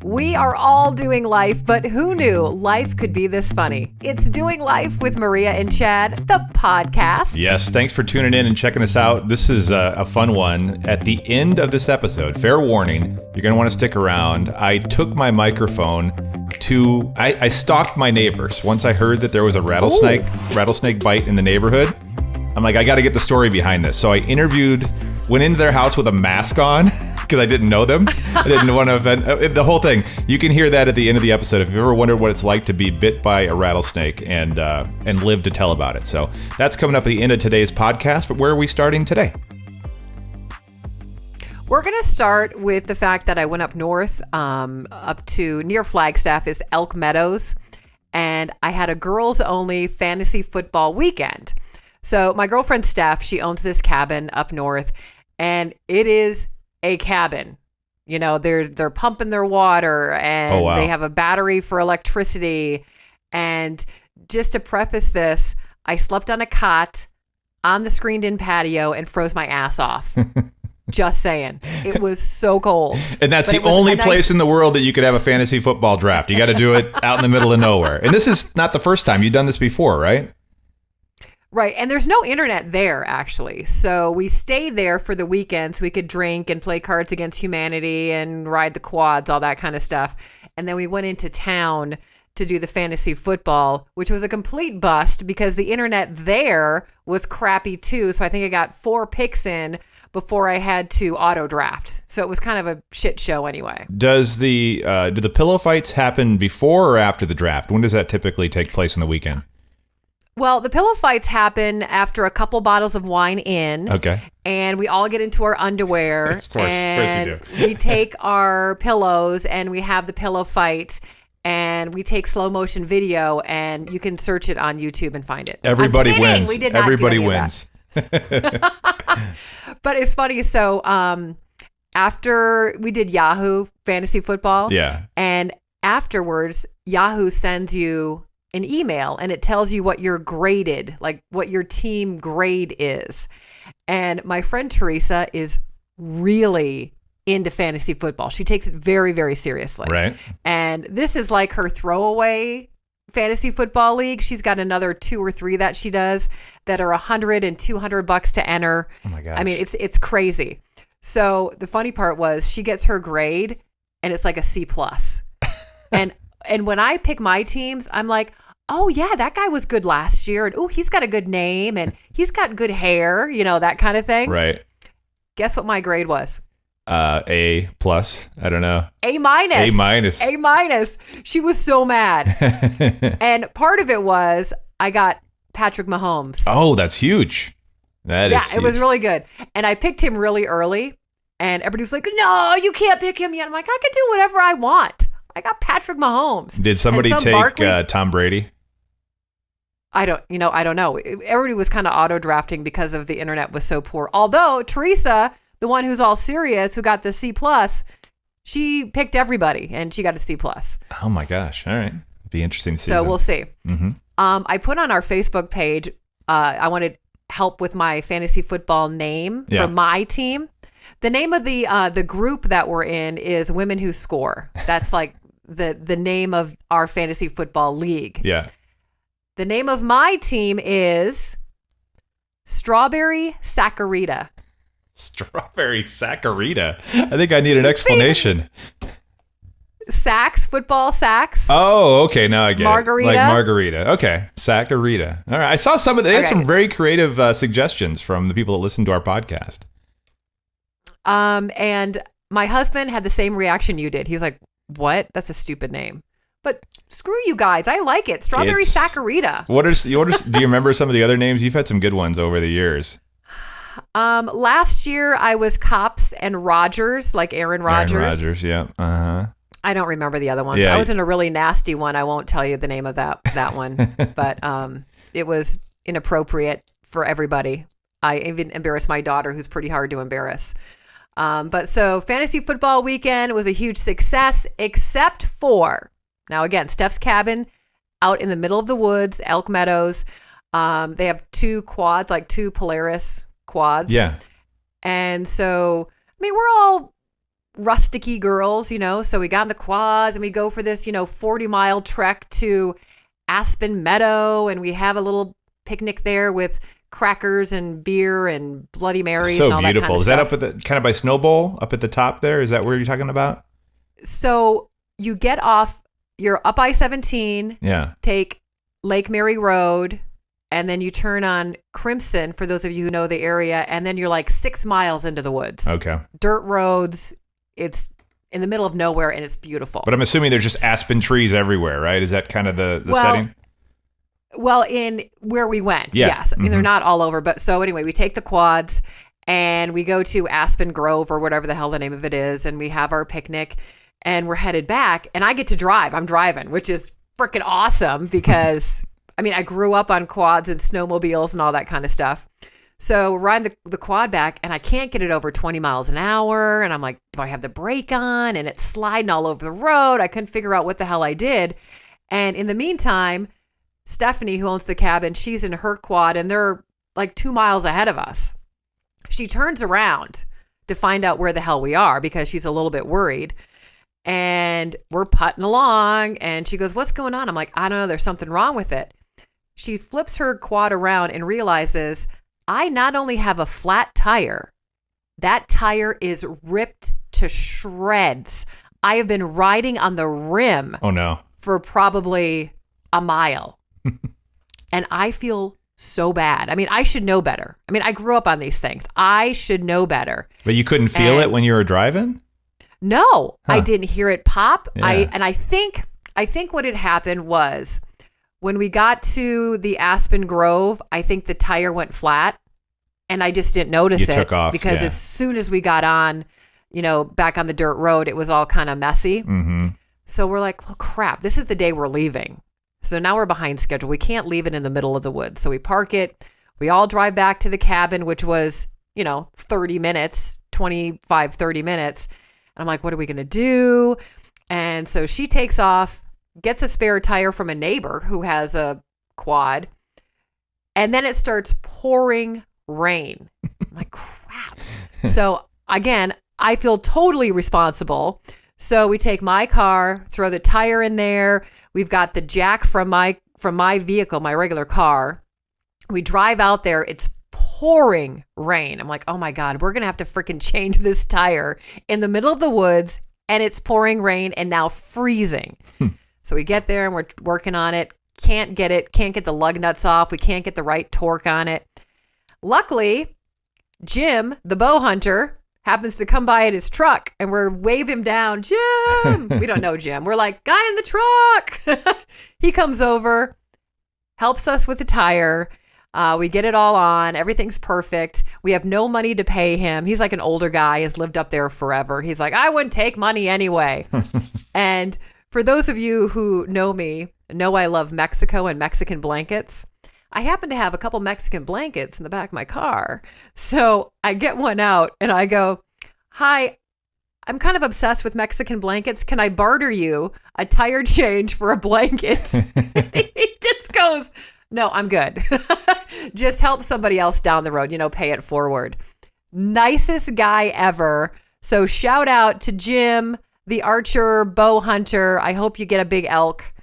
We are all doing life, but who knew life could be this funny? It's Doing Life with Maria and Chad, the podcast. Yes, thanks for tuning in and checking us out. This is a fun one. At the end of this episode, fair warning, you're going to want to stick around. I took my microphone to... I stalked my neighbors. Once I heard that there was a rattlesnake bite in the neighborhood, I'm like, I got to get the story behind this. So I went into their house with a mask on because I didn't know them. I didn't want to offend the whole thing. You can hear that at the end of the episode if you've ever wondered what it's like to be bit by a rattlesnake and live to tell about it. So that's coming up at the end of today's podcast. But where are we starting today? We're going to start with the fact that I went up north, up to near Flagstaff is Elk Meadows, and I had a girls-only fantasy football weekend. So my girlfriend Steph, she owns this cabin up north, and it is a cabin. You know, they're pumping their water, and they have a battery for electricity. And just to preface this, I slept on a cot on the screened-in patio and froze my ass off. Just saying. It was so cold. And that's the only place in the world that you could have a fantasy football draft. You got to do it out in the middle of nowhere. And this is not the first time. You've done this before, right? Right. And there's no internet there, actually. So we stayed there for the weekend so we could drink and play Cards Against Humanity and ride the quads, all that kind of stuff. And then we went into town to do the fantasy football, which was a complete bust because the internet there was crappy too. So I think I got 4 picks in before I had to auto draft. So it was kind of a shit show anyway. Do the pillow fights happen before or after the draft? When does that typically take place on the weekend? Well, the pillow fights happen after a couple bottles of wine in. Okay. And we all get into our underwear. Of course and you do. We take our pillows and we have the pillow fight. And we take slow motion video, and you can search it on YouTube and find it. Everybody wins. We did not Everybody do any wins. Of that. But it's funny. So after we did Yahoo Fantasy Football, and afterwards, Yahoo sends you an email, and it tells you what you're graded, like what your team grade is. And my friend Teresa is really into fantasy football. She takes it very, very seriously. Right. And this is like her throwaway fantasy football league. She's got another 2 or 3 that she does that are $100 and $200 to enter. Oh my gosh. I mean, it's crazy. So the funny part was she gets her grade and it's like a C+. and when I pick my teams, I'm like, oh yeah, that guy was good last year. And oh, he's got a good name and he's got good hair, you know, that kind of thing. Right. Guess what my grade was? A+. I don't know. A-. A-. She was so mad. And part of it was I got Patrick Mahomes. Oh, that's huge. That is huge. It was really good. And I picked him really early. And everybody was like, no, you can't pick him yet. I'm like, I can do whatever I want. I got Patrick Mahomes. Did somebody take Tom Brady? I don't know. Everybody was kind of auto drafting because of the internet was so poor. Although Teresa, the one who's all serious, who got the C+, she picked everybody and she got a C+. Oh my gosh. All right. Be interesting to see. So we'll see. Mm-hmm. I put on our Facebook page, I wanted help with my fantasy football name for my team. The name of the group that we're in is Women Who Score. That's like the name of our fantasy football league. Yeah. The name of my team is Strawberry Saccharita. Strawberry Saccharita. I think I need an explanation. Football sacks. Oh, okay. Now I get Margarita. It. Like margarita. Okay. Saccharita. All right. I saw they had some very creative suggestions from the people that listen to our podcast. And my husband had the same reaction you did. He's like, what? That's a stupid name. But screw you guys. I like it. Strawberry Saccharita. Do you remember some of the other names? You've had some good ones over the years. Last year I was Cops and Rogers, like Aaron Rodgers. Aaron Rodgers, yeah. Uh-huh. I don't remember the other ones. Yeah. I was in a really nasty one. I won't tell you the name of that one, but it was inappropriate for everybody. I even embarrassed my daughter, who's pretty hard to embarrass. But so fantasy football weekend was a huge success, except for, now again, Steph's cabin out in the middle of the woods, Elk Meadows. They have 2 quads, like 2 Polaris quads. Yeah. And so, I mean, we're all rusticy girls, so we got in the quads and we go for this, 40-mile trek to Aspen Meadow, and we have a little picnic there with crackers and beer and Bloody Marys and all that kind of stuff. So beautiful. Is that up at the kind of by Snowbowl, up at the top there? Is that where you're talking about? So you get off, you're up I-17, take Lake Mary Road, and then you turn on Crimson, for those of you who know the area, and then you're like 6 miles into the woods. Okay. Dirt roads. It's in the middle of nowhere, and it's beautiful. But I'm assuming there's just aspen trees everywhere, right? Is that kind of the setting? Well, in where we went, yes. I mean, they're not all over. But so anyway, we take the quads, and we go to Aspen Grove or whatever the hell the name of it is, and we have our picnic, and we're headed back, and I get to drive. I'm driving, which is freaking awesome because... I mean, I grew up on quads and snowmobiles and all that kind of stuff. So we're riding the quad back, and I can't get it over 20 miles an hour. And I'm like, do I have the brake on? And it's sliding all over the road. I couldn't figure out what the hell I did. And in the meantime, Stephanie, who owns the cabin, she's in her quad, and they're like 2 miles ahead of us. She turns around to find out where the hell we are because she's a little bit worried. And we're putting along, and she goes, what's going on? I'm like, I don't know. There's something wrong with it. She flips her quad around and realizes I not only have a flat tire, that tire is ripped to shreds. I have been riding on the rim for probably a mile. And I feel so bad. I mean, I should know better. I mean, I grew up on these things. I should know better. But you couldn't feel it when you were driving? No, I didn't hear it pop. Yeah. I think what had happened was when we got to the Aspen Grove, I think the tire went flat, and I just didn't notice it. Took off, because as soon as we got on, back on the dirt road, it was all kind of messy. Mm-hmm. So we're like, well, crap, this is the day we're leaving. So now we're behind schedule. We can't leave it in the middle of the woods. So we park it. We all drive back to the cabin, which was, 30 minutes, 25, 30 minutes. And I'm like, what are we going to do? And so she takes off, gets a spare tire from a neighbor who has a quad, and then it starts pouring rain. I'm like, crap. So again, I feel totally responsible. So we take my car, throw the tire in there. We've got the jack from my vehicle, my regular car. We drive out there. It's pouring rain. I'm like, oh my God, we're going to have to freaking change this tire in the middle of the woods, and it's pouring rain and now freezing. So we get there and we're working on it. Can't get the lug nuts off. We can't get the right torque on it. Luckily, Jim, the bow hunter, happens to come by in his truck, and we're wave him down. Jim! We don't know Jim. We're like, guy in the truck. He comes over, helps us with the tire. We get it all on. Everything's perfect. We have no money to pay him. He's like an older guy, has lived up there forever. He's like, I wouldn't take money anyway. And for those of you who know me, know I love Mexico and Mexican blankets. I happen to have a couple Mexican blankets in the back of my car. So I get one out and I go, hi, I'm kind of obsessed with Mexican blankets. Can I barter you a tire change for a blanket? He just goes, no, I'm good. Just help somebody else down the road, pay it forward. Nicest guy ever. So shout out to Jim, the archer, bow hunter. I hope you get a big elk.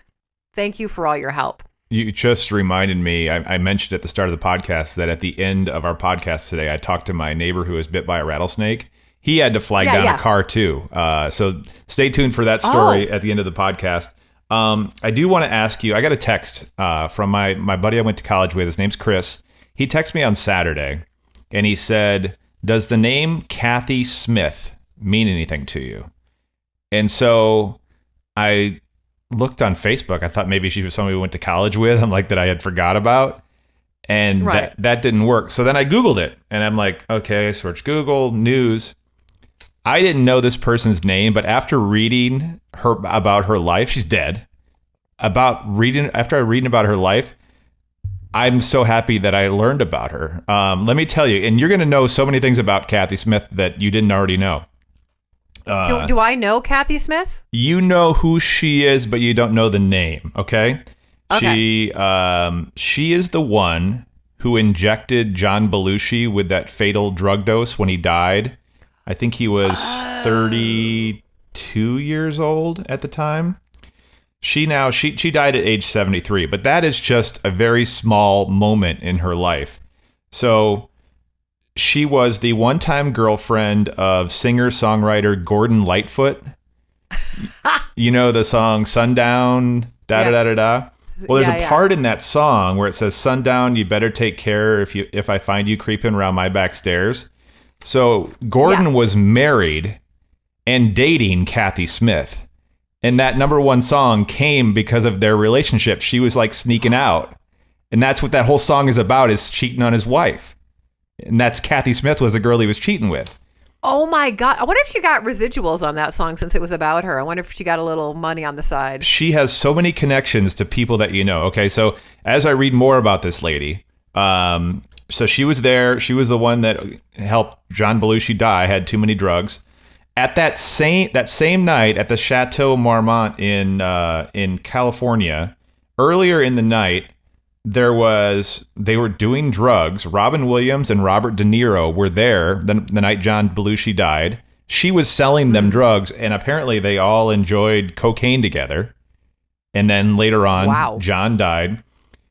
Thank you for all your help. You just reminded me, I mentioned at the start of the podcast that at the end of our podcast today, I talked to my neighbor who was bit by a rattlesnake. He had to flag down a car too. So stay tuned for that story at the end of the podcast. I do want to ask you, I got a text from my buddy I went to college with. His name's Chris. He texted me on Saturday and he said, does the name Kathy Smith mean anything to you? And so I looked on Facebook. I thought maybe she was somebody we went to college with. I'm like, that I had forgot about. And that didn't work. So then I Googled it and I'm like, okay, search Google news. I didn't know this person's name, but after reading about her life, she's dead. After I reading about her life, I'm so happy that I learned about her. Let me tell you, and you're going to know so many things about Kathy Smith that you didn't already know. Do I know Kathy Smith? You know who she is, but you don't know the name. Okay. She is the one who injected John Belushi with that fatal drug dose when he died. I think he was 32 years old at the time. She died at age 73, but that is just a very small moment in her life. So she was the one-time girlfriend of singer-songwriter Gordon Lightfoot. You know the song Sundown, da-da-da-da-da? Well, there's a part in that song where it says, "Sundown, you better take care if I find you creeping around my back stairs." So Gordon was married and dating Kathy Smith. And that number one song came because of their relationship. She was like sneaking out. And that's what that whole song is about, is cheating on his wife. And that's Kathy Smith was the girl he was cheating with. Oh my God. I wonder if she got residuals on that song since it was about her. I wonder if she got a little money on the side. She has so many connections to people that you know. Okay, so as I read more about this lady, so she was there. She was the one that helped John Belushi die, had too many drugs. At that same night at the Chateau Marmont in California, earlier in the night, they were doing drugs. Robin Williams and Robert De Niro were there the night John Belushi died. She was selling them drugs, and apparently they all enjoyed cocaine together. And then later on, John died.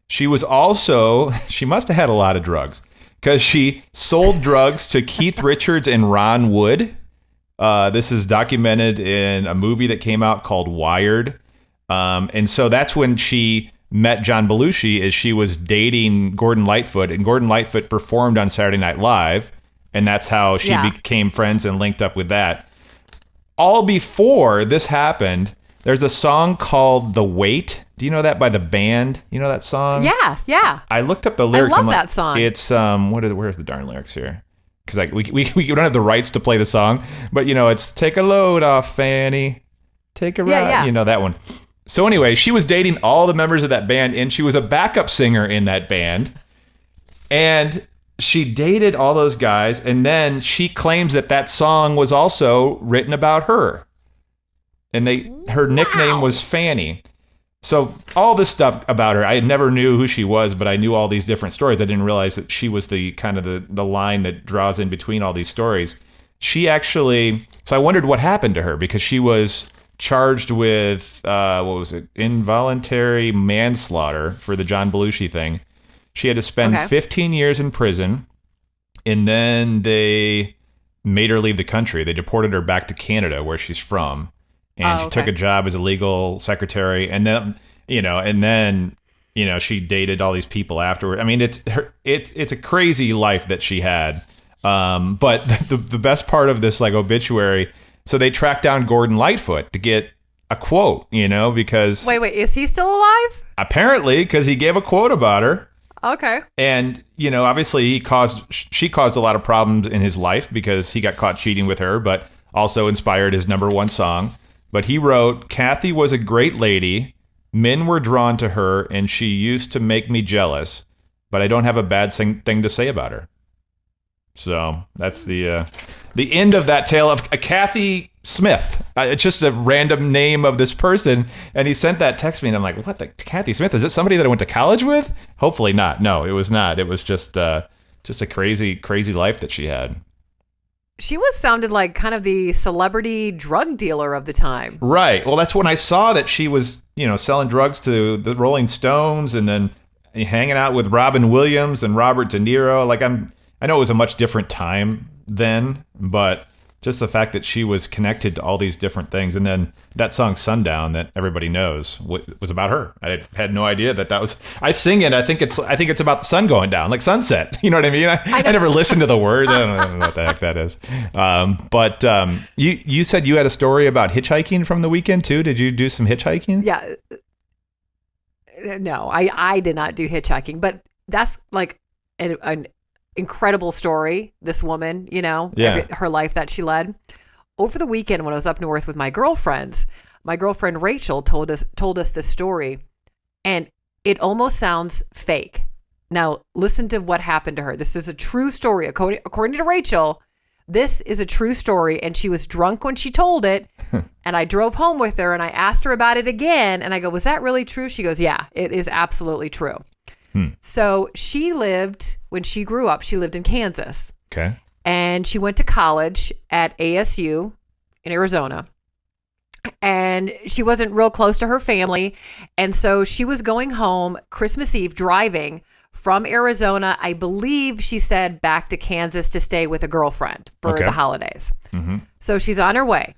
She must have had a lot of drugs because she sold drugs to Keith Richards and Ron Wood. This is documented in a movie that came out called Wired. And so that's when she met John Belushi, as she was dating Gordon Lightfoot, and Gordon Lightfoot performed on Saturday Night Live. And that's how she became friends and linked up with that. All before this happened, there's a song called The Wait. Do you know that by the band? You know that song? Yeah. I looked up the lyrics. I love that song. It's, where's the darn lyrics here? Because like we don't have the rights to play the song, but you know it's "Take a Load Off, Fanny, Take a Ride." You know that one. So anyway, she was dating all the members of that band, and she was a backup singer in that band, and she dated all those guys, and then she claims that song was also written about her, and her nickname was Fanny. So all this stuff about her, I never knew who she was, but I knew all these different stories. I didn't realize that she was the kind of the line that draws in between all these stories. She actually, so I wondered what happened to her, because she was charged with, involuntary manslaughter for the John Belushi thing. She had to spend 15 years in prison, and then they made her leave the country. They deported her back to Canada, where she's from. And she took a job as a legal secretary, and then she dated all these people afterward. I mean, it's a crazy life that she had. But the best part of this like obituary, so they tracked down Gordon Lightfoot to get a quote, because wait, is he still alive? Apparently, because he gave a quote about her. Okay. And obviously she caused a lot of problems in his life because he got caught cheating with her, but also inspired his number one song. But he wrote, "Kathy was a great lady. Men were drawn to her, and she used to make me jealous. But I don't have a bad thing to say about her." So that's the end of that tale of Kathy Smith. It's just a random name of this person. And he sent that text me, and I'm like, what the Kathy Smith? Is it somebody that I went to college with? Hopefully not. No, it was not. It was just a crazy, crazy life that she had. She sounded like kind of the celebrity drug dealer of the time. Right. Well, that's when I saw that she was, selling drugs to the Rolling Stones, and then hanging out with Robin Williams and Robert De Niro. Like I know it was a much different time then, but just the fact that she was connected to all these different things. And then that song Sundown that everybody knows was about her. I had no idea that was, I sing it. I think it's about the sun going down, like sunset. You know what I mean? I never listened to the words. I don't know what the heck that is. But you said you had a story about hitchhiking from the weekend too. Did you do some hitchhiking? Yeah. No, I did not do hitchhiking, but that's like an incredible story. This woman, her life that she led. Over the weekend when I was up north with my girlfriends, my girlfriend Rachel told us this story, and it almost sounds fake. Now listen to what happened to her. This is a true story. According to Rachel, this is a true story, and she was drunk when she told it. And I drove home with her, and I asked her about it again, and I go, "Was that really true?" She goes, "Yeah, it is absolutely true." So when she grew up, she lived in Kansas. Okay. and she went to college at ASU in Arizona. And she wasn't real close to her family. And so she was going home Christmas Eve, driving from Arizona, I believe she said, back to Kansas to stay with a girlfriend for the holidays. Mm-hmm. So she's on her way,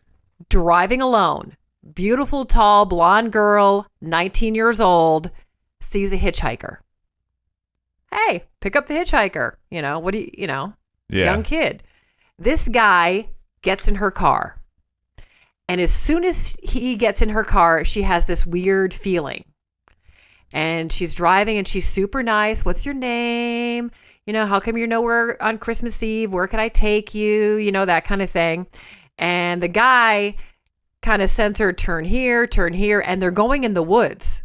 driving alone. Beautiful, tall, blonde girl, 19 years old, sees a hitchhiker. Hey, pick up the hitchhiker. Young kid. This guy gets in her car. And as soon as he gets in her car, she has this weird feeling. And she's driving and she's super nice. What's your name? How come you're nowhere on Christmas Eve? Where can I take you? That kind of thing. And the guy kind of sends her, turn here. And they're going in the woods.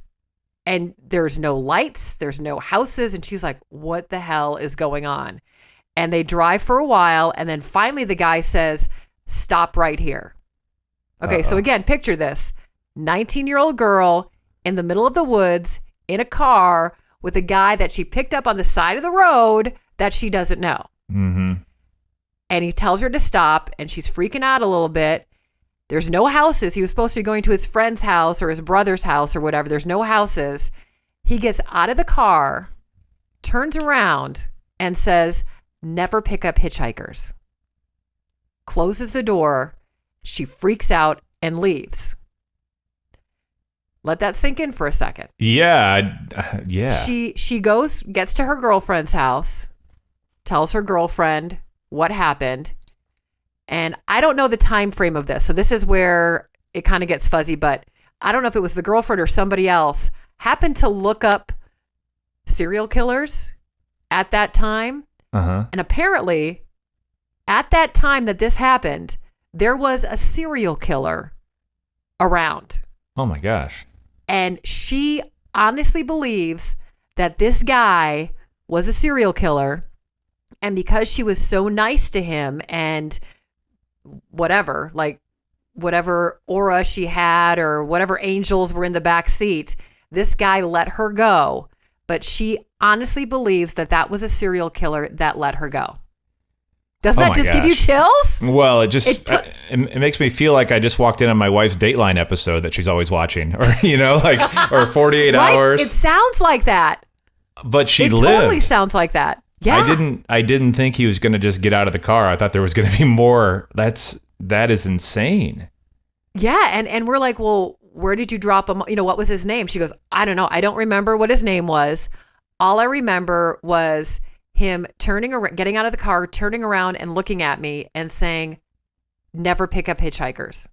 And there's no lights. There's no houses. And she's like, what the hell is going on? And they drive for a while. And then finally the guy says, stop right here. Okay, So again, picture this. 19-year-old girl in the middle of the woods in a car with a guy that she picked up on the side of the road that she doesn't know. Mm-hmm. And he tells her to stop, and she's freaking out a little bit. There's no houses. He was supposed to be going to his friend's house or his brother's house or whatever. There's no houses. He gets out of the car, turns around, and says, never pick up hitchhikers. Closes the door. She freaks out and leaves. Let that sink in for a second. Yeah. She gets to her girlfriend's house, tells her girlfriend what happened. And I don't know the time frame of this. So this is where it kind of gets fuzzy, but I don't know if it was the girlfriend or somebody else happened to look up serial killers at that time. Uh-huh. And apparently at that time that this happened, there was a serial killer around. Oh my gosh. And she honestly believes that this guy was a serial killer. And because she was so nice to him and whatever aura she had or whatever angels were in the back seat, this guy let her go. But she honestly believes that was a serial killer that let her go. Doesn't that just give you chills? Well, it makes me feel like I just walked in on my wife's Dateline episode that she's always watching, or or 48 right? Hours. It sounds like that. But she lived. It totally sounds like that. Yeah. I didn't think he was going to just get out of the car. I thought there was going to be more. That is insane. Yeah, and we're like, well, where did you drop him? What was his name? She goes, I don't know. I don't remember what his name was. All I remember was him getting out of the car, turning around and looking at me and saying, never pick up hitchhikers.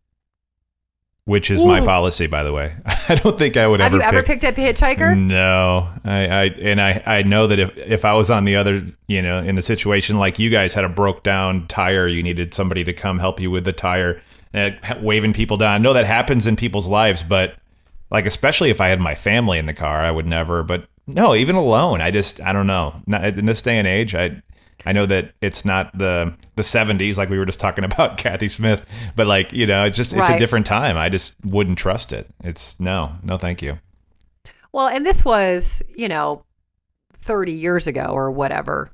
Which is my policy, by the way. I don't think I would ever. Have you ever picked up a hitchhiker? No. I know that if I was on the other, in the situation like you guys had a broke down tire, you needed somebody to come help you with the tire, waving people down. I know that happens in people's lives, but especially if I had my family in the car, I would never. But no, even alone, I don't know. In this day and age, I know that it's not the 70s like we were just talking about Kathy Smith, but it's a different time. I just wouldn't trust it. It's no, thank you. Well, and this was, 30 years ago or whatever.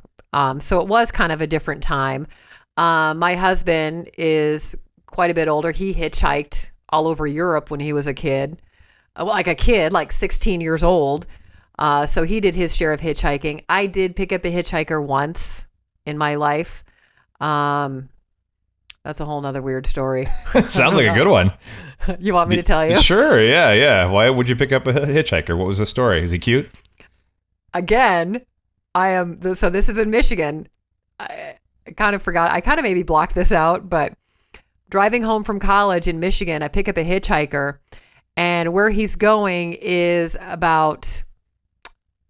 So it was kind of a different time. My husband is quite a bit older. He hitchhiked all over Europe when he was a kid, like 16 years old. So he did his share of hitchhiking. I did pick up a hitchhiker once in my life. That's a whole nother weird story. Sounds like a good one. You want me to tell you? Sure. Yeah. Why would you pick up a hitchhiker? What was the story? Is he cute? Again, so this is in Michigan. I kind of forgot. I kind of maybe blocked this out, but driving home from college in Michigan, I pick up a hitchhiker, and where he's going is about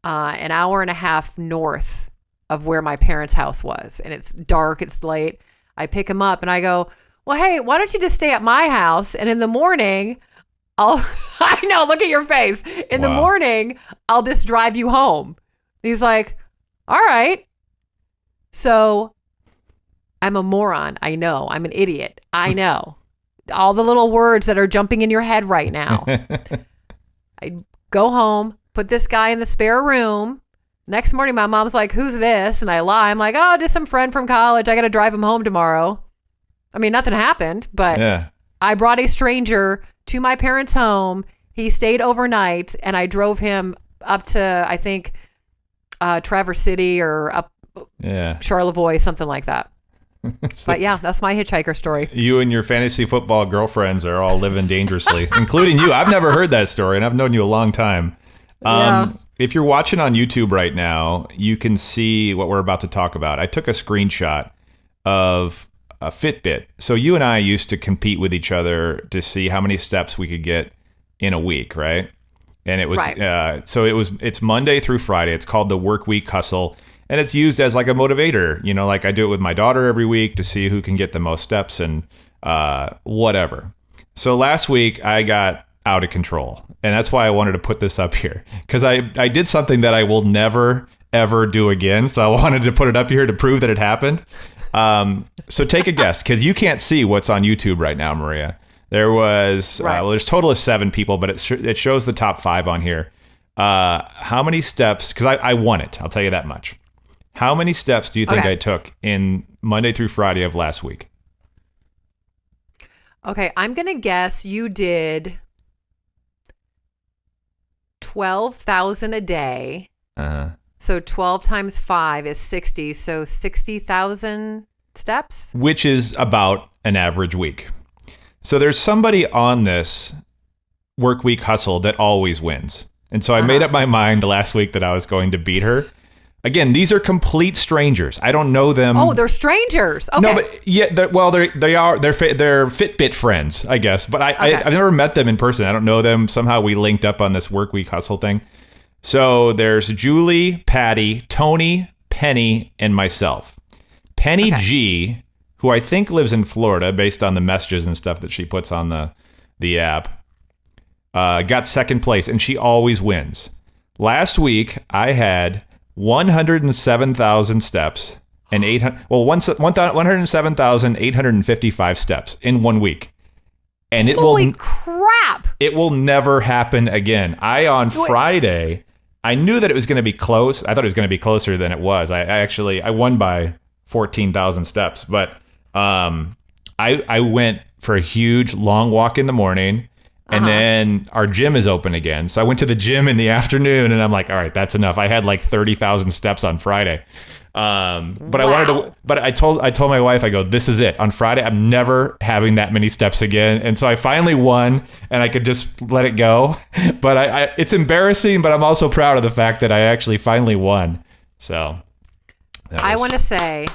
an hour and a half north of where my parents' house was. And it's dark, it's late. I pick him up and I go, well, hey, why don't you just stay at my house? And in the morning, I know, look at your face. In the morning, I'll just drive you home. He's like, all right. So I'm a moron. I know. I'm an idiot. I know. All the little words that are jumping in your head right now. I go home, put this guy in the spare room, Next morning, my mom's like, who's this? And I lie. I'm like, oh, just some friend from college. I got to drive him home tomorrow. I mean, nothing happened, but I brought a stranger to my parents' home. He stayed overnight, and I drove him up to, I think, Traverse City or up Charlevoix, something like that. But yeah, that's my hitchhiker story. You and your fantasy football girlfriends are all living dangerously, including you. I've never heard that story, and I've known you a long time. If you're watching on YouTube right now, you can see what we're about to talk about. I took a screenshot of a Fitbit. So you and I used to compete with each other to see how many steps we could get in a week, right? And it was it's Monday through Friday. It's called the Work Week Hustle, and it's used as like a motivator. You know, like I do it with my daughter every week to see who can get the most steps and whatever. So last week I got out of control, and that's why I wanted to put this up here, because I did something that I will never ever do again. So I wanted to put it up here to prove that it happened. So take a guess, because you can't see what's on YouTube right now, Maria. There was, there's a total of 7 people, but it shows the top 5 on here. How many steps, because I won it, I'll tell you that much. How many steps do you think I took in Monday through Friday of last week? Okay, I'm going to guess you did 12,000 a day. So 12 times 5 is 60, so 60,000 steps? Which is about an average week. So there's somebody on this Work Week Hustle that always wins. And so I made up my mind the last week that I was going to beat her. Again, these are complete strangers. I don't know them. Oh, they're strangers. Okay. No, but they're Fitbit friends, I guess. But I've never met them in person. I don't know them. Somehow we linked up on this Work Week Hustle thing. So there's Julie, Patty, Tony, Penny, and myself. Penny G, who I think lives in Florida based on the messages and stuff that she puts on the app, got second place, and she always wins. Last week, I had 107,000 steps and 107,855 steps in 1 week. And Holy crap! It will never happen again. Friday, I knew that it was going to be close. I thought it was going to be closer than it was. I won by 14,000 steps, but I went for a huge long walk in the morning, and then our gym is open again. So I went to the gym in the afternoon, and I'm like, all right, that's enough. I had like 30,000 steps on Friday. But I wanted to, but I told my wife, I go, this is it. On Friday, I'm never having that many steps again. And so I finally won, and I could just let it go. But it's embarrassing, but I'm also proud of the fact that I actually finally won. So I want to say,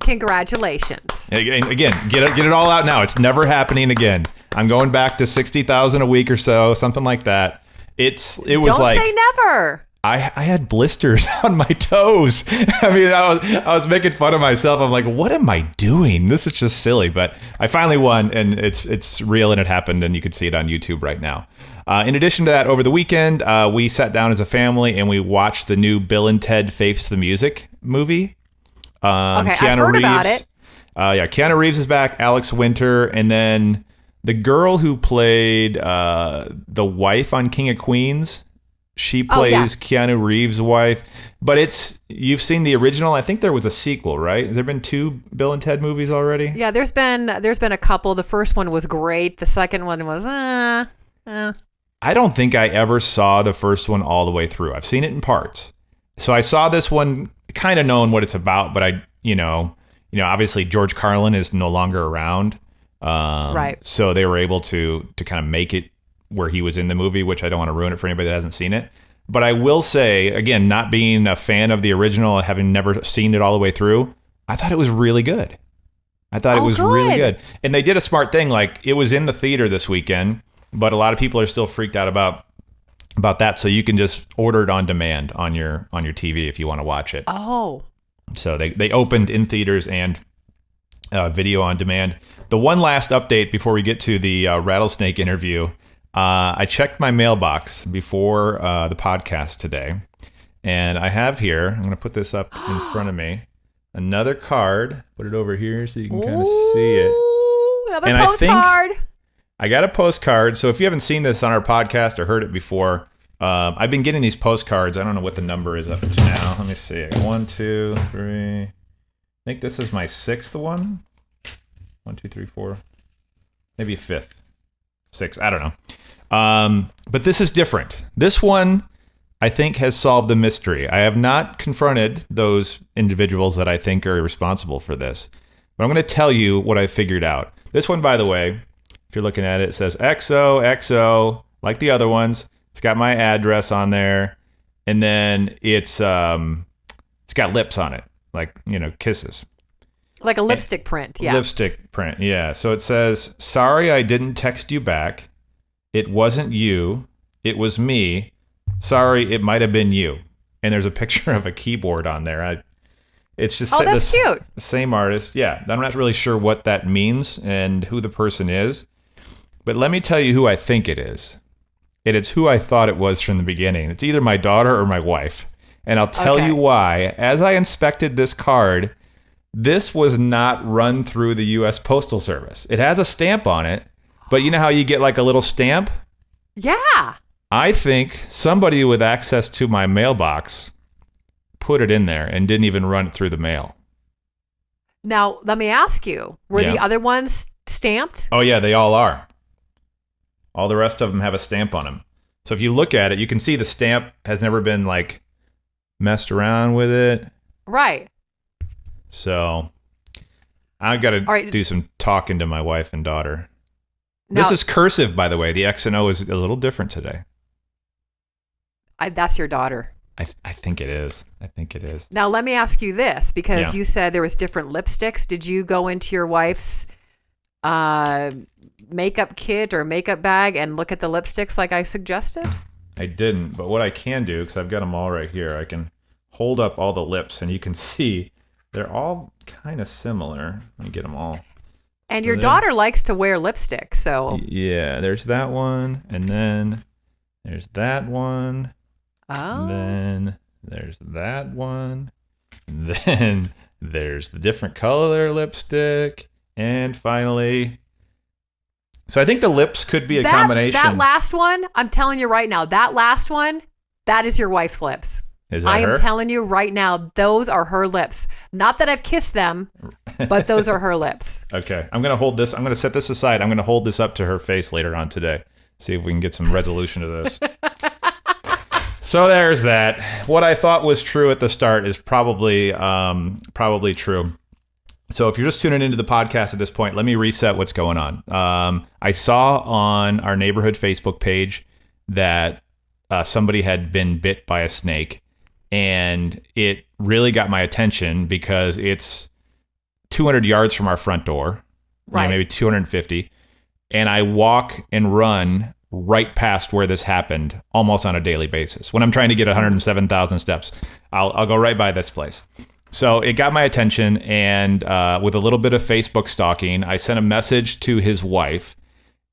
congratulations. Again, get it all out now. It's never happening again. I'm going back to 60,000 a week or so, something like that. Don't say never. I had blisters on my toes. I mean, I was making fun of myself. I'm like, what am I doing? This is just silly. But I finally won, and it's real, and it happened, and you can see it on YouTube right now. In addition to that, over the weekend, we sat down as a family, and we watched the new Bill and Ted Face the Music movie. I've heard about it. Keanu Reeves is back, Alex Winter, and then the girl who played the wife on King of Queens. She plays Keanu Reeves' wife, but you've seen the original. I think there was a sequel, right? Has there been 2 Bill and Ted movies already? Yeah, there's been a couple. The first one was great. The second one was I don't think I ever saw the first one all the way through. I've seen it in parts. So I saw this one kind of knowing what it's about, but obviously George Carlin is no longer around. Right. So they were able to kind of make it where he was in the movie, which I don't want to ruin it for anybody that hasn't seen it. But I will say, again, not being a fan of the original, having never seen it all the way through, I thought it was really good. Really good. And they did a smart thing. Like, it was in the theater this weekend, but a lot of people are still freaked out about that. So you can just order it on demand on your TV if you want to watch it. Oh. So they opened in theaters and video on demand. The one last update before we get to the rattlesnake interview. I checked my mailbox before the podcast today, and I have here, I'm going to put this up in front of me, another card. Put it over here so you can kind of see it. Another postcard. I got a postcard, so if you haven't seen this on our podcast or heard it before, I've been getting these postcards. I don't know what the number is up to now. Let me see. I got 1, 2, 3. I think this is my 6th one. 1, 2, 3, 4. Maybe 5th. 6. I don't know. But this is different. This one, I think, has solved the mystery. I have not confronted those individuals that I think are responsible for this. But I'm going to tell you what I figured out. This one, by the way, if you're looking at it, it says XOXO, like the other ones. It's got my address on there. And then it's got lips on it, like, kisses. Like a lipstick print, yeah. Lipstick print, yeah. So it says, sorry I didn't text you back. It wasn't you. It was me. Sorry, it might have been you. And there's a picture of a keyboard on there. It's just that's cute. The same artist. Yeah, I'm not really sure what that means and who the person is. But let me tell you who I think it is. It's who I thought it was from the beginning. It's either my daughter or my wife. And I'll tell you why. As I inspected this card, this was not run through the U.S. Postal Service. It has a stamp on it, but you know how you get like a little stamp? Yeah. I think somebody with access to my mailbox put it in there and didn't even run it through the mail. Now, let me ask you, were the other ones stamped? Oh, yeah, they all are. All the rest of them have a stamp on them. So if you look at it, you can see the stamp has never been like messed around with it. Right. So I've got to do some talking to my wife and daughter. Now, this is cursive, by the way. The X and O is a little different today. That's your daughter. I think it is. I think it is. Now, let me ask you this, because you said there was different lipsticks. Did you go into your wife's makeup kit or makeup bag and look at the lipsticks like I suggested? I didn't, but what I can do, because I've got them all right here, I can hold up all the lips and you can see they're all kind of similar. Let me get them all. And your daughter likes to wear lipstick, so... Yeah, there's that one, and then there's that one. Oh. And then there's that one. And then there's the different color lipstick. And finally... So I think the lips could be a combination. That last one, I'm telling you right now, that last one, that is your wife's lips. Is that I her? am telling you right now, those are her lips. Not that I've kissed them, but those are her lips. Okay. I'm going to hold this. I'm going to set this aside. I'm going to hold this up to her face later on today. See if we can get some resolution to this. So there's that. What I thought was true at the start is probably true. So if you're just tuning into the podcast at this point, let me reset what's going on. I saw on our neighborhood Facebook page that somebody had been bit by a snake. And it really got my attention because it's 200 yards from our front door, right? Maybe 250. And I walk and run right past where this happened almost on a daily basis. When I'm trying to get 107,000 steps, I'll go right by this place. So it got my attention. And with a little bit of Facebook stalking, I sent a message to his wife.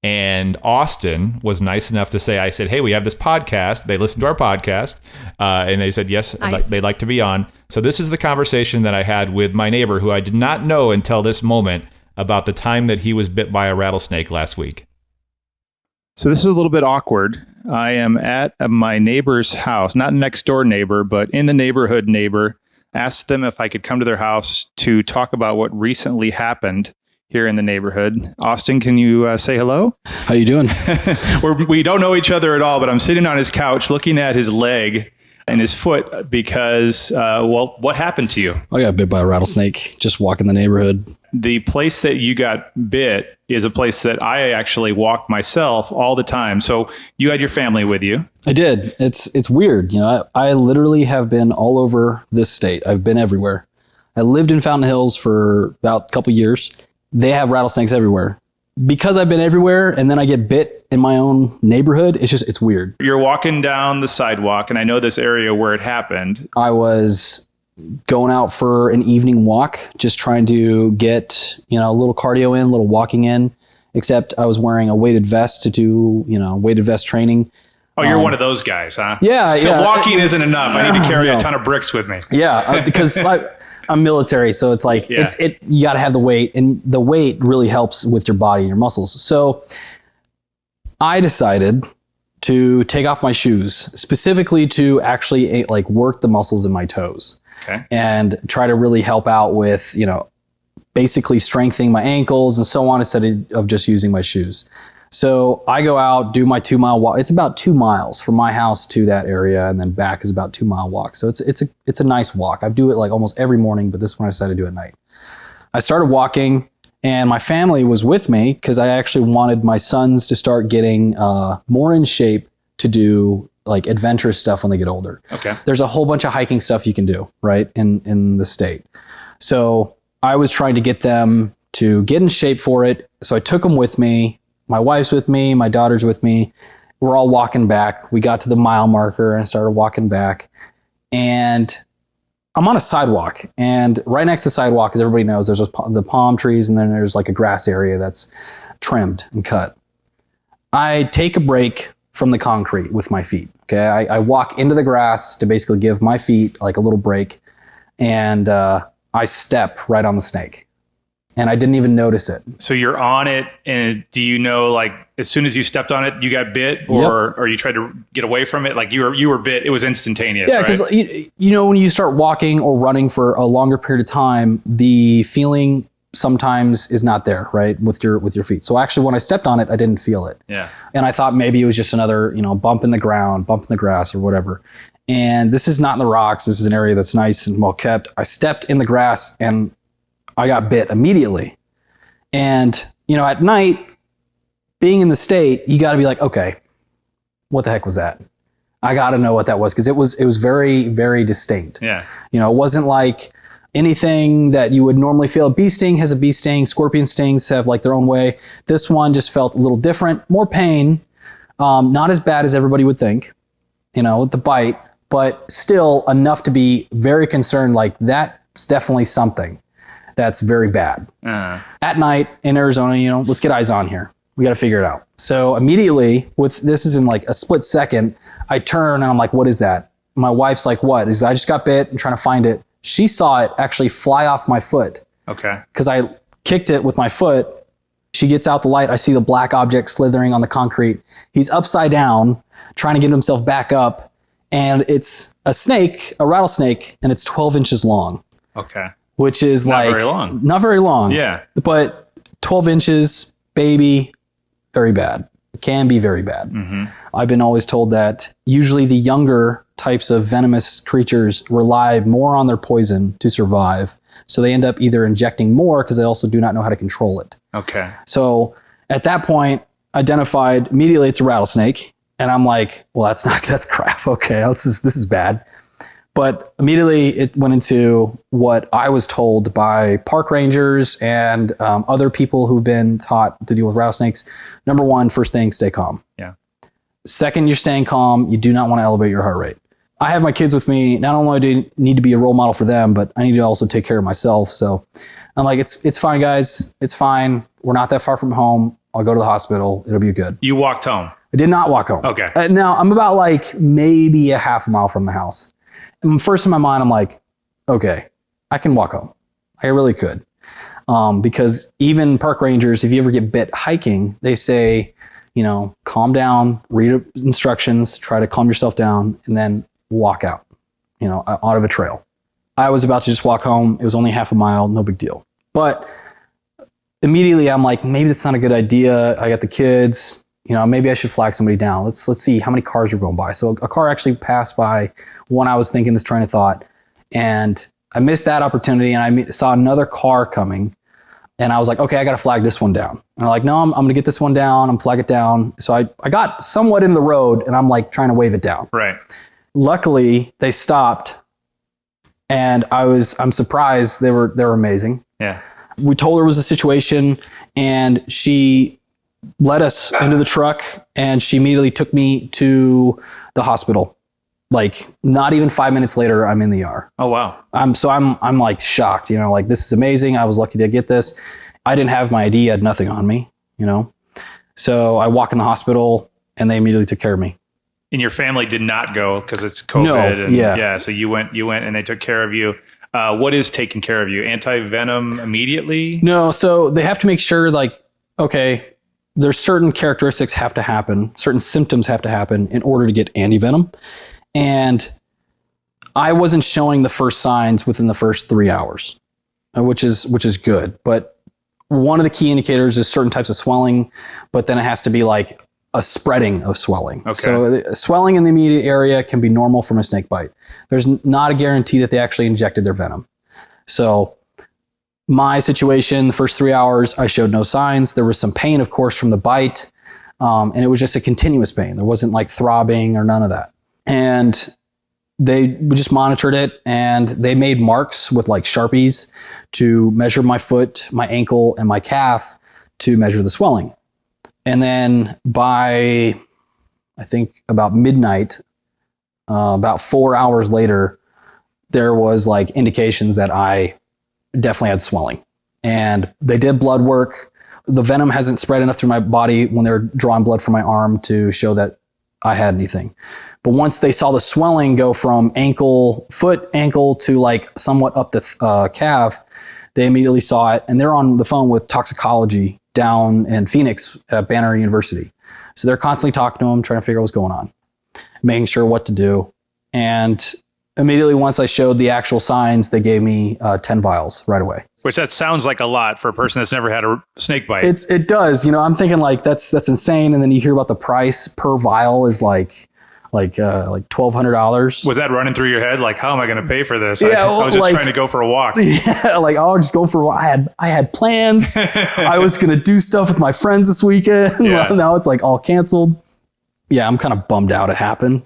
And Austin was nice enough to say, I said, hey, we have this podcast. They listened to our podcast. And they said, yes, nice. They'd like to be on. So this is the conversation that I had with my neighbor, who I did not know until this moment, about the time that he was bit by a rattlesnake last week. So this is a little bit awkward. I am at my neighbor's house, not next door neighbor, but in the neighborhood neighbor. Asked them if I could come to their house to talk about what recently happened here in the neighborhood. Austin, can you say hello? How you doing? We don't know each other at all, but I'm sitting on his couch looking at his leg and his foot because, what happened to you? I got bit by a rattlesnake just walking the neighborhood. The place that you got bit is a place that I actually walk myself all the time. So you had your family with you. I did. It's weird. You know, I literally have been all over this state. I've been everywhere. I lived in Fountain Hills for about a couple years. They have rattlesnakes everywhere. Because I've been everywhere and then I get bit in my own neighborhood, it's weird. You're walking down the sidewalk, and I know this area where it happened. I was going out for an evening walk, just trying to get, a little cardio in, a little walking in, except I was wearing a weighted vest to do, weighted vest training. Oh, you're one of those guys, huh? Yeah. The walking isn't enough. I need to carry a ton of bricks with me. Yeah, because I'm military, so it's like you got to have the weight, and the weight really helps with your body and your muscles. So I decided to take off my shoes, specifically to actually like work the muscles in my toes. Okay. And try to really help out with, basically strengthening my ankles and so on instead of just using my shoes. So I go out, do my 2 mile walk. It's about 2 miles from my house to that area, and then back is about 2 mile walk. So it's a nice walk. I do it like almost every morning, but this one I decided to do at night. I started walking, and my family was with me because I actually wanted my sons to start getting more in shape to do like adventurous stuff when they get older. Okay. There's a whole bunch of hiking stuff you can do, right, in the state. So I was trying to get them to get in shape for it. So I took them with me. My wife's with me. My daughter's with me. We're all walking back. We got to the mile marker and started walking back. And I'm on a sidewalk. And right next to the sidewalk, as everybody knows, there's the palm trees, and then there's like a grass area that's trimmed and cut. I take a break from the concrete with my feet. Okay. I walk into the grass to basically give my feet like a little break. And I step right on the snake. And I didn't even notice it. So you're on it, and do you know, like, as soon as you stepped on it, you got bit, or you tried to get away from it? Like you were bit, it was instantaneous. Yeah, because right? when you start walking or running for a longer period of time, the feeling sometimes is not there, right, with your feet. So actually, when I stepped on it, I didn't feel it. Yeah. And I thought maybe it was just another, bump in the ground, bump in the grass, or whatever. And this is not in the rocks. This is an area that's nice and well kept. I stepped in the grass and I got bit immediately. And, at night, being in the state, you got to be like, okay, what the heck was that? I got to know what that was, because it was very, very distinct. Yeah. It wasn't like anything that you would normally feel. A bee sting has a bee sting. Scorpion stings have like their own way. This one just felt a little different, more pain, not as bad as everybody would think, with the bite, but still enough to be very concerned. Like, that's definitely something that's very bad. At night in Arizona, let's get eyes on here. We got to figure it out. So immediately, this is in like a split second, I turn and I'm like, what is that? My wife's like, what? Is I just got bit. I'm trying to find it. She saw it actually fly off my foot. Okay. Because I kicked it with my foot. She gets out the light. I see the black object slithering on the concrete. He's upside down, trying to get himself back up. And it's a snake, a rattlesnake, and it's 12 inches long. Okay. Which is not very long. Not very long. Yeah. But 12 inches, baby, very bad. It can be very bad. Mm-hmm. I've been always told that usually the younger types of venomous creatures rely more on their poison to survive. So they end up either injecting more because they also do not know how to control it. Okay. So at that point, identified immediately it's a rattlesnake. And I'm like, well, that's crap. Okay, this is bad. But immediately it went into what I was told by park rangers and other people who've been taught to deal with rattlesnakes. Number one, first thing, stay calm. Yeah. Second, you're staying calm. You do not want to elevate your heart rate. I have my kids with me. Not only do I need to be a role model for them, but I need to also take care of myself. So I'm like, it's fine, guys. It's fine. We're not that far from home. I'll go to the hospital. It'll be good. You walked home. I did not walk home. Okay. Now, I'm about like maybe a half a mile from the house. And first in my mind, I'm like, okay, I can walk home. I really could. Because even park rangers, if you ever get bit hiking, they say, calm down, read instructions, try to calm yourself down, and then walk out, out of a trail. I was about to just walk home. It was only half a mile, no big deal. But immediately I'm like, maybe that's not a good idea. I got the kids. Maybe I should flag somebody down. Let's see how many cars are going by. So a car actually passed by when I was thinking this train of thought, and I missed that opportunity, and I saw another car coming, and I was like, okay, I got to flag this one down. And I'm like, no, I'm going to get this one down. I'm flag it down. So I got somewhat in the road, and I'm like trying to wave it down. Right. Luckily, they stopped, and I'm surprised. They were amazing. Yeah. We told her it was a situation, and she led us into the truck, and she immediately took me to the hospital. Like, not even 5 minutes later, I'm in the ER. Oh, wow. I'm like shocked, like, this is amazing. I was lucky to get this. I didn't have my ID. I had nothing on me, So I walk in the hospital, and they immediately took care of me. And your family did not go because it's COVID. No, yeah. So you went and they took care of you. What is taking care of you? Anti-venom immediately? No. So they have to make sure, like, okay, there's certain characteristics have to happen, certain symptoms have to happen in order to get antivenom. And I wasn't showing the first signs within the first 3 hours, which is good. But one of the key indicators is certain types of swelling, but then it has to be like a spreading of swelling. Okay. So swelling in the immediate area can be normal from a snake bite. There's not a guarantee that they actually injected their venom. So my situation, the first 3 hours, I showed no signs. There was some pain, of course, from the bite. And it was just a continuous pain. There wasn't like throbbing or none of that. And they just monitored it, and they made marks with like Sharpies to measure my foot, my ankle, and my calf to measure the swelling. And then by, I think about midnight, about 4 hours later, there was like indications that I definitely had swelling. And they did blood work. The venom hasn't spread enough through my body when they're drawing blood from my arm to show that I had anything. But once they saw the swelling go from foot ankle to like somewhat up the calf, they immediately saw it. And they're on the phone with toxicology down in Phoenix at Banner University. So they're constantly talking to them, trying to figure out what's going on, making sure what to do. And immediately once I showed the actual signs, they gave me 10 vials right away. Which that sounds like a lot for a person that's never had a snake bite. It does. I'm thinking like that's insane. And then you hear about the price per vial is like $1,200. Was that running through your head? Like, how am I going to pay for this? Yeah, I was just trying to go for a walk. Yeah, like I'll just go for a walk. I had plans. I was going to do stuff with my friends this weekend. Yeah. Now it's like all canceled. Yeah, I'm kind of bummed out it happened.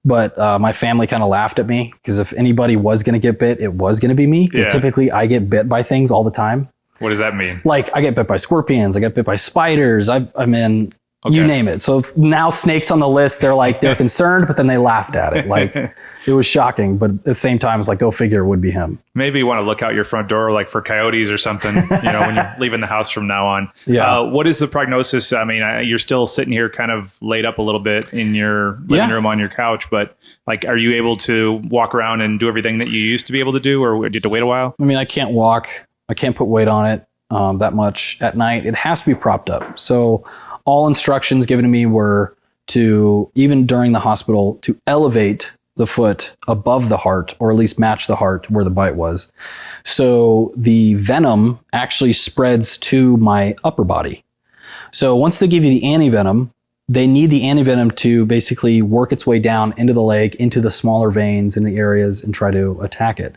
But my family kind of laughed at me because if anybody was going to get bit, it was going to be me. Because typically I get bit by things all the time. What does that mean? Like I get bit by scorpions. I get bit by spiders. You name it. So now snakes on the list, they're concerned, but then they laughed at it. Like it was shocking, but at the same time, it's like, go figure, it would be him. Maybe you want to look out your front door, like for coyotes or something, when you're leaving the house from now on. Yeah. What is the prognosis? I mean, you're still sitting here kind of laid up a little bit in your living room on your couch, but like, are you able to walk around and do everything that you used to be able to do, or did you have to wait a while? I mean, I can't walk. I can't put weight on it that much at night. It has to be propped up. So all instructions given to me were to, even during the hospital, to elevate the foot above the heart, or at least match the heart where the bite was. So the venom actually spreads to my upper body. So once they give you the antivenom, they need the antivenom to basically work its way down into the leg, into the smaller veins in the areas, and try to attack it.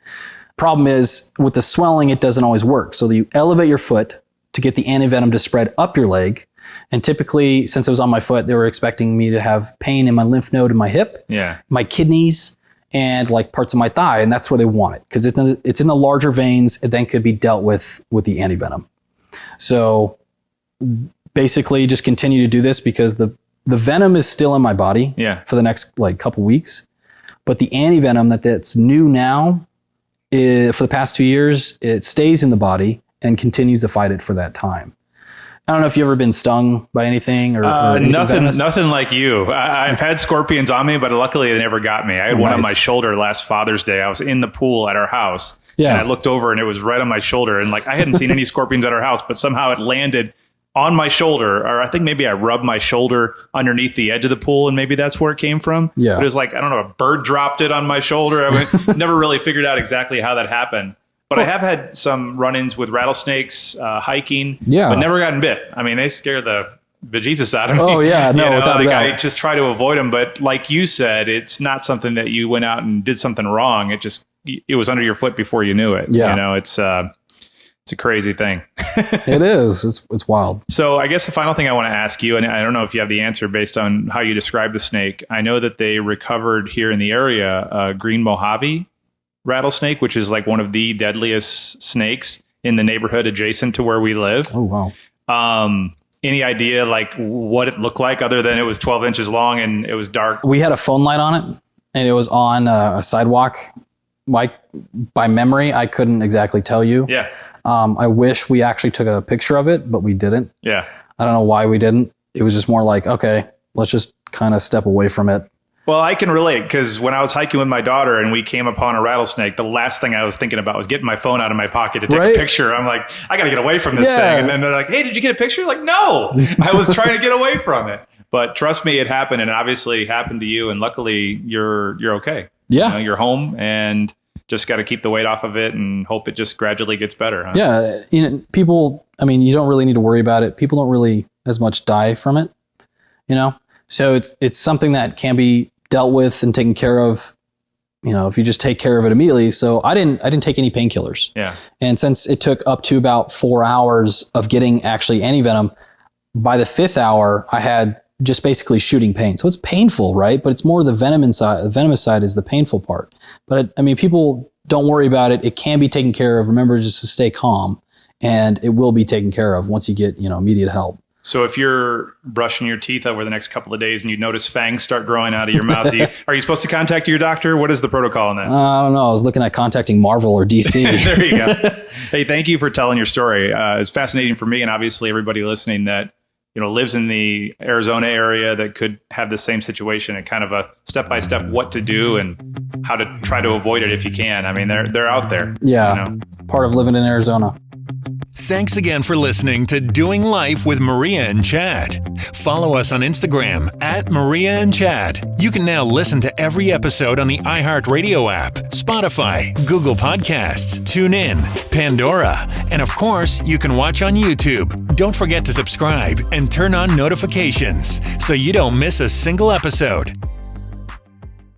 Problem is, with the swelling, it doesn't always work. So you elevate your foot to get the antivenom to spread up your leg. And typically, since it was on my foot, they were expecting me to have pain in my lymph node in my hip, my kidneys, and like parts of my thigh. And that's where they want it, because it's in the larger veins. It then could be dealt with the antivenom. So basically just continue to do this because the venom is still in my body for the next like couple weeks. But the antivenom that's new now, for the past 2 years, it stays in the body and continues to fight it for that time. I don't know if you've ever been stung by anything or nothing like you. I've had scorpions on me, but luckily they never got me. I had one on my shoulder last Father's Day. I was in the pool at our house and I looked over and it was right on my shoulder. And like, I hadn't seen any scorpions at our house, but somehow it landed on my shoulder, or I think maybe I rubbed my shoulder underneath the edge of the pool and maybe that's where it came from. Yeah. But it was like, I don't know, a bird dropped it on my shoulder. I never really figured out exactly how that happened. But I have had some run-ins with rattlesnakes hiking, but never gotten bit. I mean, they scare the bejesus out of me. Oh, yeah. No, without a doubt. I just try to avoid them. But like you said, it's not something that you went out and did something wrong. It was under your foot before you knew it. Yeah. It's a crazy thing. It is. It's wild. So I guess the final thing I want to ask you, and I don't know if you have the answer based on how you describe the snake. I know that they recovered here in the area a green Mojave rattlesnake, which is like one of the deadliest snakes in the neighborhood adjacent to where we live. Oh, wow. Any idea like what it looked like other than it was 12 inches long and it was dark? We had a phone light on it and it was on a sidewalk. Like by memory, I couldn't exactly tell you. Yeah. I wish we actually took a picture of it, but we didn't. Yeah. I don't know why we didn't. It was just more like, okay, let's just kind of step away from it. Well, I can relate because when I was hiking with my daughter and we came upon a rattlesnake, the last thing I was thinking about was getting my phone out of my pocket to take a picture. I'm like, I got to get away from this thing. And then they're like, hey, did you get a picture? Like, no, I was trying to get away from it. But trust me, it happened, and obviously happened to you. And luckily, you're okay. Yeah, you're home, and just got to keep the weight off of it and hope it just gradually gets better. Huh? Yeah, people. I mean, you don't really need to worry about it. People don't really as much die from it. So it's something that can be dealt with and taken care of, if you just take care of it immediately. So I didn't take any painkillers. Yeah. And since it took up to about 4 hours of getting actually anti-venom, by the 5th hour, I had just basically shooting pain. So it's painful, right? But it's more the venomous side is the painful part. But I mean, people don't worry about it. It can be taken care of. Remember just to stay calm, and it will be taken care of once you get, immediate help. So if you're brushing your teeth over the next couple of days and you notice fangs start growing out of your mouth, are you supposed to contact your doctor? What is the protocol on that? I don't know. I was looking at contacting Marvel or DC. There you go. Hey, thank you for telling your story. It's fascinating for me and obviously everybody listening that lives in the Arizona area that could have the same situation, and kind of a step-by-step what to do and how to try to avoid it if you can. I mean, they're out there. Yeah, part of living in Arizona. Thanks again for listening to Doing Life with Maria and Chad. Follow us on Instagram @Maria and Chad. You can now listen to every episode on the iHeartRadio app, Spotify, Google Podcasts, TuneIn, Pandora, and of course, you can watch on YouTube. Don't forget to subscribe and turn on notifications so you don't miss a single episode.